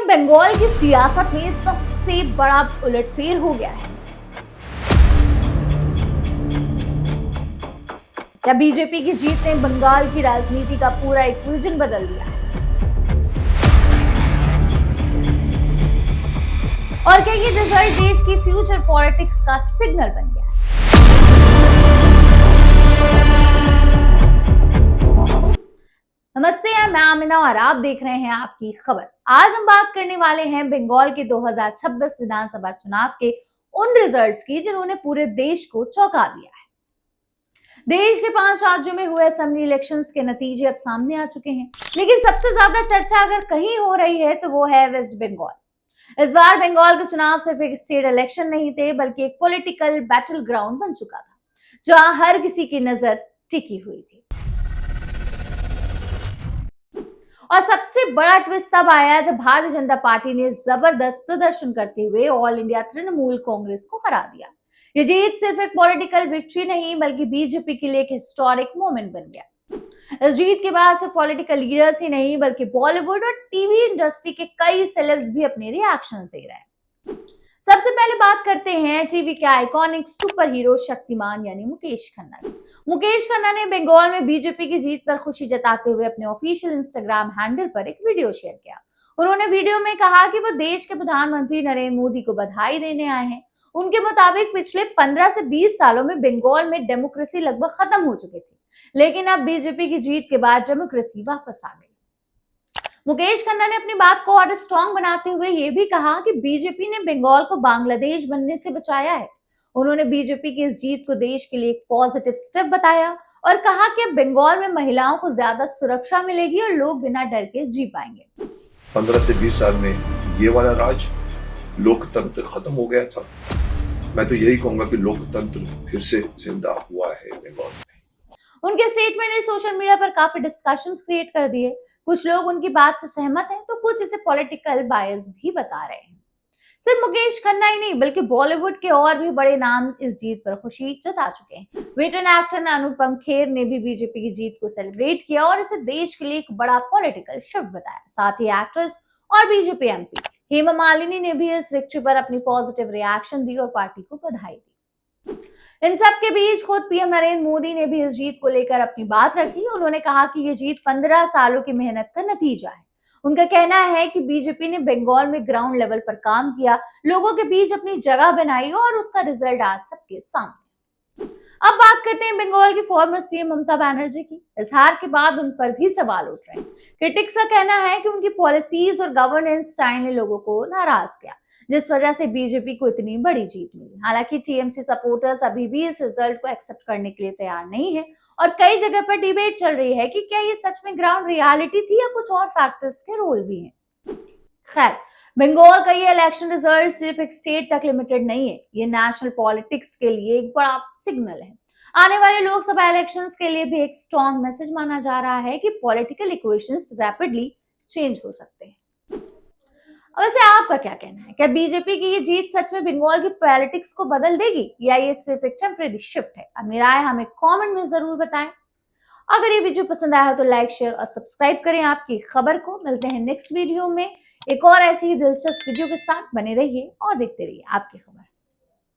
PM Bengal की सियासत में सबसे बड़ा उलटफेर हो गया है। क्या बीजेपी की जीत ने बंगाल की राजनीति का पूरा इक्वेशन बदल दिया है? और क्या ये रिजल्ट देश की फ्यूचर पॉलिटिक्स का सिग्नल बन गया है? नमस्ते, मैं आमिना और आप देख रहे हैं आपकी खबर। आज हम बात करने वाले हैं बंगाल के 2026 विधानसभा चुनाव के उन रिजल्ट्स की जिन्होंने पूरे देश को चौंका दिया है। देश के 5 राज्यों में हुए असेंबली इलेक्शंस के नतीजे अब सामने आ चुके हैं, लेकिन सबसे ज्यादा चर्चा अगर कहीं हो रही है तो वो है वेस्ट बंगाल। इस बार बंगाल के चुनाव सिर्फ एक स्टेट इलेक्शन नहीं थे, बल्कि एक पॉलिटिकल बैटल ग्राउंड बन चुका था, जहां हर किसी की नजर टिकी हुई थी। और सबसे बड़ा ट्विस्ट तब आया जब भारतीय जनता पार्टी ने जबरदस्त प्रदर्शन करते हुए ऑल इंडिया तृणमूल कांग्रेस को हरा दिया। ये जीत सिर्फ एक पॉलिटिकल विक्ट्री नहीं, बल्कि बीजेपी के लिए एक हिस्टोरिक मोमेंट बन गया। इस जीत के बाद सिर्फ पॉलिटिकल लीडर्स ही नहीं, बल्कि बॉलीवुड और टीवी इंडस्ट्री के कई सेलेब्स भी अपने रिएक्शंस दे रहे हैं। सबसे पहले बात करते हैं टीवी के आइकॉनिक सुपर हीरो शक्तिमान यानी मुकेश खन्ना की। मुकेश खन्ना ने बंगाल में बीजेपी की जीत पर खुशी जताते हुए अपने ऑफिशियल इंस्टाग्राम हैंडल पर एक वीडियो शेयर किया। उन्होंने वीडियो में कहा कि वो देश के प्रधानमंत्री नरेंद्र मोदी को बधाई देने आए हैं। उनके मुताबिक पिछले 15 से 20 सालों में बंगाल में डेमोक्रेसी लगभग खत्म हो चुकी थी, लेकिन अब बीजेपी की जीत के बाद डेमोक्रेसी वापस आ गई। मुकेश खन्ना ने अपनी बात को और स्ट्रॉन्ग बनाते हुए ये भी कहा कि बीजेपी ने बंगाल को बांग्लादेश बनने से बचाया है। उन्होंने बीजेपी की इस जीत को देश के लिए एक पॉजिटिव स्टेप बताया और कहा कि अब बंगाल में महिलाओं को ज्यादा सुरक्षा मिलेगी और लोग बिना डर के जी पाएंगे। 15 से 20 साल में ये वाला राज लोकतंत्र खत्म हो गया था। मैं तो यही कहूंगा कि लोकतंत्र फिर से जिंदा हुआ है बंगाल में। उनके स्टेटमेंट ने सोशल मीडिया पर काफी डिस्कशंस क्रिएट कर दिए। कुछ लोग उनकी बात से सहमत हैं, तो कुछ इसे पॉलिटिकल बायस भी बता रहे हैं। सिर्फ मुकेश खन्ना ही नहीं, बल्कि बॉलीवुड के और भी बड़े नाम इस जीत पर खुशी जता चुके हैं। वेटरन एक्टर अनुपम खेर ने भी बीजेपी की जीत को सेलिब्रेट किया और इसे देश के लिए एक बड़ा पॉलिटिकल शिफ्ट बताया। साथ ही एक्ट्रेस और बीजेपी एमपी हेमा मालिनी ने भी इस विक्ट्री पर अपनी पॉजिटिव रिएक्शन दी और पार्टी को बधाई दी। इन सब के बीच खुद पीएम नरेंद्र मोदी ने भी इस जीत को लेकर अपनी बात रखी। उन्होंने कहा कि ये जीत 15 सालों की मेहनत का नतीजा है। उनका कहना है कि बीजेपी ने बंगाल में ग्राउंड लेवल पर काम किया, लोगों के बीच अपनी जगह बनाई और उसका रिजल्ट आज सबके सामने। अब बात करते हैं बंगाल की फॉर्मर सीएम ममता बनर्जी की। इस हार के बाद उन पर भी सवाल उठ रहे हैं। क्रिटिक्स का कहना है कि उनकी पॉलिसीज और गवर्नेंस स्टाइल ने लोगों को नाराज किया, जिस वजह से बीजेपी को इतनी बड़ी जीत मिली। हालांकि टीएमसी सपोर्टर्स अभी भी इस रिजल्ट को एक्सेप्ट करने के लिए तैयार नहीं है और कई जगह पर डिबेट चल रही है कि क्या ये सच में ग्राउंड रियलिटी थी या कुछ और फैक्टर्स के रोल भी हैं। खैर, बंगाल का ये इलेक्शन रिजल्ट सिर्फ एक स्टेट तक लिमिटेड नहीं है, ये नेशनल पॉलिटिक्स के लिए एक बड़ा सिग्नल है। आने वाले लोकसभा इलेक्शंस के लिए भी एक स्ट्रॉन्ग मैसेज माना जा रहा है कि पॉलिटिकल इक्वेशंस रैपिडली चेंज हो सकते हैं। वैसे आपका क्या कहना है? क्या बीजेपी की ये जीत सच में बंगाल की पॉलिटिक्स को बदल देगी या ये सिर्फ एक टेम्परेरी शिफ्ट है? अपनी राय हमें कमेंट में जरूर बताएं। अगर ये वीडियो पसंद आया तो लाइक, शेयर और सब्सक्राइब करें आपकी खबर को। मिलते हैं नेक्स्ट वीडियो में एक और ऐसी ही दिलचस्प वीडियो के साथ। बने रहिए और देखते रहिए आपकी खबर।